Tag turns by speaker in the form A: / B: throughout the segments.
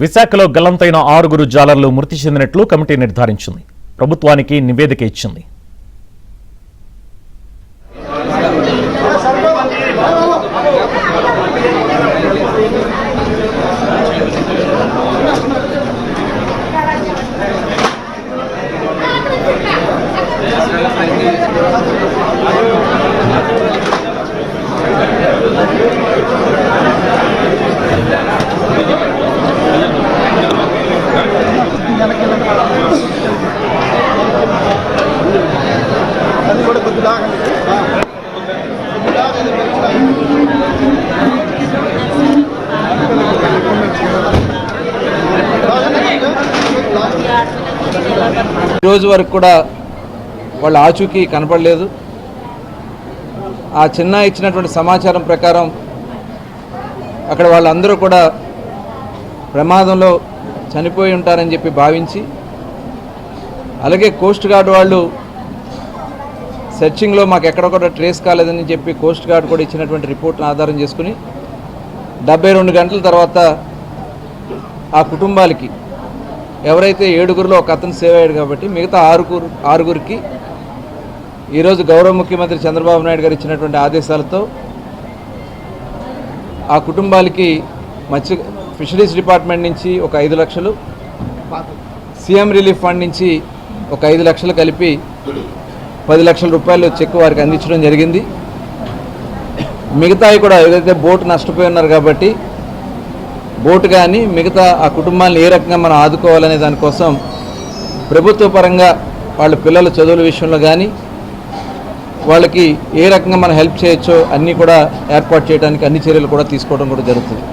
A: విశాఖలో గల్లంతైన 6 జాలర్లు మృతి చెందినట్లు కమిటీ నిర్ధారించింది. ప్రభుత్వానికి నివేదిక ఇచ్చింది.
B: రోజు వరకు కూడా వాళ్ళ ఆచూకీ కనపడలేదు. ఆ చిన్న ఇచ్చినటువంటి సమాచారం ప్రకారం అక్కడ వాళ్ళందరూ కూడా ప్రమాదంలో చనిపోయి ఉంటారని చెప్పి భావించి, అలాగే కోస్ట్ గార్డ్ వాళ్ళు సెర్చింగ్లో మాకు ఎక్కడ కూడా ట్రేస్ కాలేదని చెప్పి కోస్ట్ గార్డ్ కూడా ఇచ్చినటువంటి రిపోర్ట్ను ఆధారం చేసుకుని 72 గంటల తర్వాత ఆ కుటుంబాలకి ఎవరైతే 7గురిలో ఒక అతను సేవ్ అయ్యాడు కాబట్టి మిగతా 6గురికి ఈరోజు గౌరవ ముఖ్యమంత్రి చంద్రబాబు నాయుడు గారు ఇచ్చినటువంటి ఆదేశాలతో ఆ కుటుంబాలకి ఫిషరీస్ డిపార్ట్మెంట్ నుంచి ఒక 5 లక్షలు, సీఎం రిలీఫ్ ఫండ్ నుంచి ఒక 5 లక్షలు కలిపి 10 లక్షల రూపాయలు చెక్ వారికి అందించడం జరిగింది. మిగతావి కూడా ఏదైతే బోటు నష్టపోయి ఉన్నారు కాబట్టి బోటు కానీ మిగతా ఆ కుటుంబాలను ఏ రకంగా మనం ఆదుకోవాలనే దానికోసం ప్రభుత్వ పరంగా వాళ్ళ పిల్లల చదువుల విషయంలో కానీ వాళ్ళకి ఏ రకంగా మనం హెల్ప్ చేయొచ్చో అన్నీ కూడా ఏర్పాటు చేయడానికి అన్ని చర్యలు కూడా తీసుకోవడం కూడా జరుగుతుంది.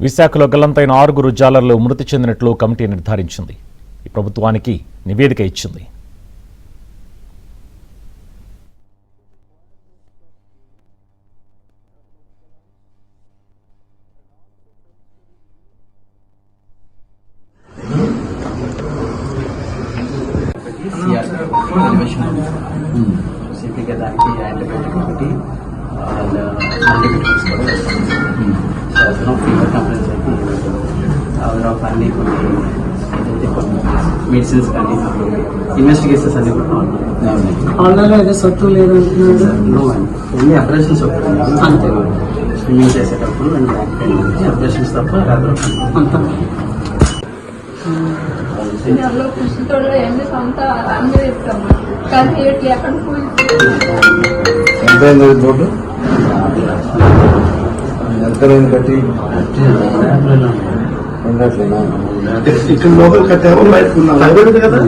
A: విశాఖలో గల్లంతైన 6 జాలర్లు మృతి చెందినట్లు కమిటీ నిర్ధారించింది. ప్రభుత్వానికి నివేదిక ఇచ్చింది.
C: మెడిసిన్స్ కానీ ఇన్వెస్టిగేషన్స్ అన్ని కూడా
D: ఆన్లైన్లో ఏదో సత్తు లేదంటున్నారు.
C: ఓన్లీ అబ్రేషన్స్ అంతే. స్విమ్మింగ్ చేసేటప్పుడు అబ్రేషన్స్ తప్ప
B: బోర్డు బట్టి
C: ఇక్కడ లోపల కట్టాము బయట కదా.